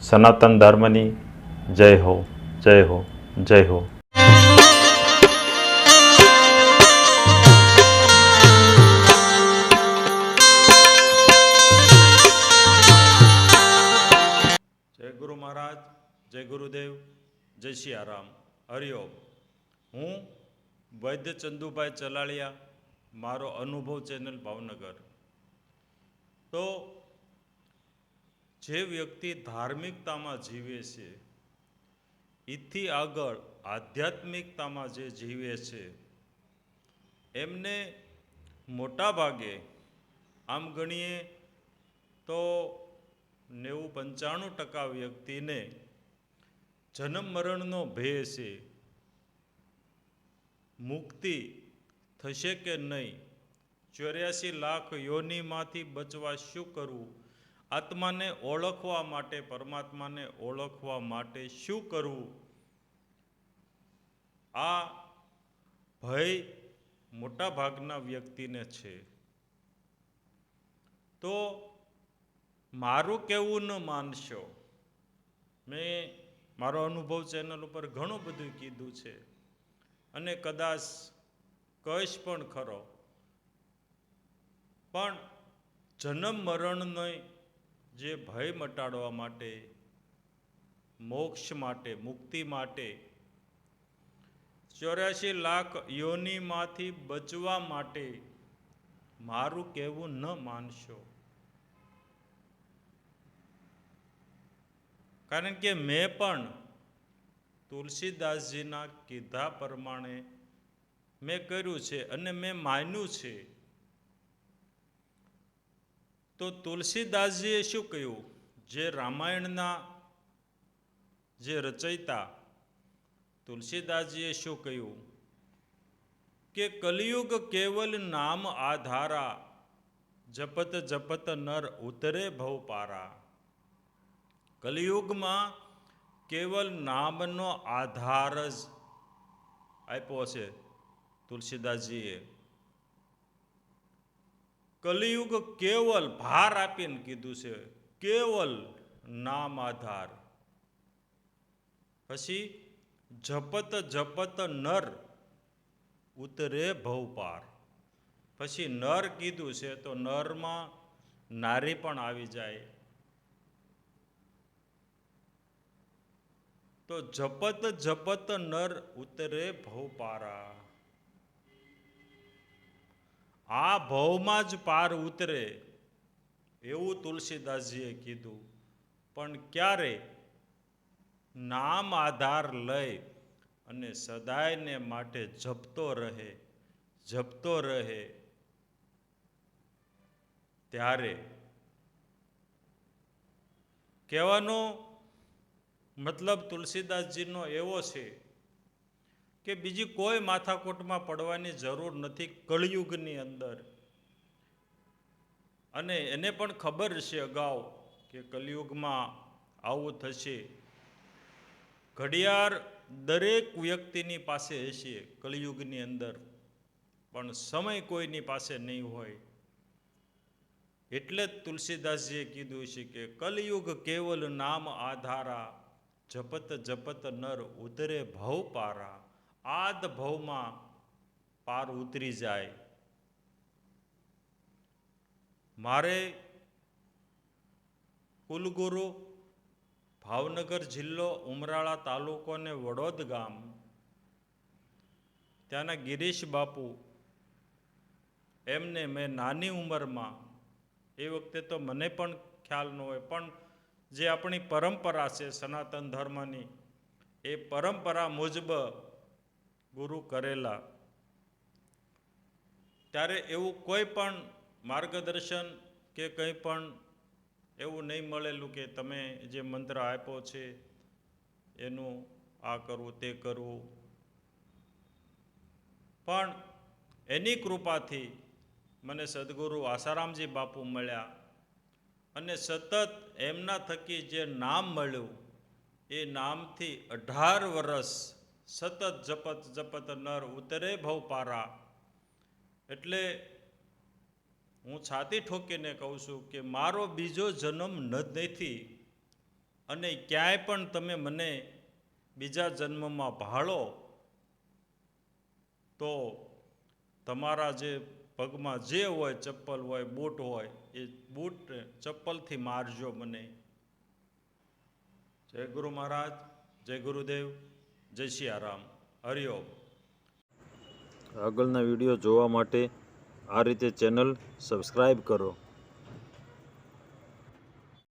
સનાતન ધર્મની જય હો, જય હો, જય હો. જય ગુરુ મહારાજ, જય ગુરુદેવ, જય સિયારામ, હરિઓમ. હું વૈદ્ય ચંદુભાઈ ચલાળિયા, મારો અનુભવ ચેનલ ભાવનગર. તો જે વ્યક્તિ ધાર્મિકતામાં જીવે છે, એથી આગળ આધ્યાત્મિકતામાં જે જીવે છે, એમને મોટા ભાગે આમ ગણીએ તો 90-95% વ્યક્તિને જન્મ મરણનો ભય છે. મુક્તિ થશે કે નહીં, 84 લાખ યોનિમાંથી બચવા શું કરવું, આત્માને ઓળખવા માટે, પરમાત્માને ઓળખવા માટે શું કરવું, આ ભય મોટા ભાગના વ્યક્તિને છે. તો મારું કહેવું ન માનશો, મેં મારો અનુભવ ચેનલ ઉપર ઘણું બધું કીધું છે અને કદાચ કહીશ પણ ખરો, પણ જન્મ મરણનો જે ભય મટાડવા માટે, મોક્ષ માટે, મુક્તિ માટે, 84 લાખ યોનિમાંથી બચવા માટે મારું કહેવું ન માનશો. કારણ કે મેં પણ તુલસીદાસજીના કીધા પ્રમાણે મેં કર્યું છે અને મેં માન્યું છે. તો તુલસીદાસજીએ શું કહ્યું, જે રામાયણના જે રચયિતા તુલસીદાસજીએ શું કહ્યું કે કલિયુગ કેવલ નામ આધારા, જપત જપત નર ઉતરે ભવ પારા. કલિયુગમાં કેવલ નામનો આધાર જ આપ્યો છે તુલસીદાસજીએ. કલિયુગ કેવલ ભાર આપીને કીધું છે, કેવલ નામ આધાર. પછી જપત જપત નર ઉતરે ભવ પાર. પછી નર કીધું છે તો નરમાં નારી પણ આવી જાય. તો જપત જપત નર ઉતરે ભવ પારા. આ ભવમાં જ પાર ઉતરે એવું તુલસીદાસજીએ કીધું. પણ ક્યારે? નામ આધાર લઈ અને સદાયને માટે જપતો રહે, જપતો રહે, ત્યારે. કહેવાનો મતલબ તુલસીદાસજીનો એવો છે કે બીજી કોઈ માથાકૂટમાં પડવાની જરૂર નથી કળિયુગની અંદર. અને એને પણ ખબર છે અગાઉ કે કલિયુગમાં આવું થશે. ઘડિયાળ દરેક વ્યક્તિની પાસે હશે કલિયુગની અંદર, પણ સમય કોઈની પાસે નહીં હોય. એટલે જ તુલસીદાસજીએ કીધું છે કે કલિયુગ કેવલ નામ આધારા, જપત જપત નર ઉતરે ભવ પારા. આદ ભવમાં પાર ઉતરી જાય. મારે કુલગુરુ ભાવનગર જિલ્લો, ઉમરાળા તાલુકો ને વડોદ ગામ, ત્યાંના ગિરીશ બાપુ, એમને મેં નાની ઉંમરમાં, એ વખતે તો મને પણ ખ્યાલ ન હોય, પણ જે આપણી પરંપરા છે સનાતન ધર્મની, એ પરંપરા મુજબ ગુરુ કરેલા. ત્યારે એવું કોઈ પણ માર્ગદર્શન કે કંઈ પણ એવું નહીં મળેલું કે તમે જે મંત્ર આપ્યો છે એનું આ કરવું તે કરવું. પણ એની કૃપાથી મને સદગુરુ આસારામજી બાપુ મળ્યા અને સતત એમના થકી જે નામ મળ્યું, એ નામથી 18 વર્ષ સતત જપત જપત નર ઉતરે ભવ પારા. એટલે હું છાતી ઠોકીને કહું છું કે મારો બીજો જન્મ નથી. અને ક્યાંય પણ તમે મને બીજા જન્મમાં ભાળો તો તમારા જે પગમાં જે હોય, ચપ્પલ હોય, બૂટ હોય, એ બૂટ ચપ્પલથી મારજો મને. જય ગુરુ મહારાજ, જય ગુરુદેવ, જય સિયારામ, હરિઓમ. આગળના વિડીયો જોવા માટે આ રીતે ચેનલ સબસ્ક્રાઈબ કરો.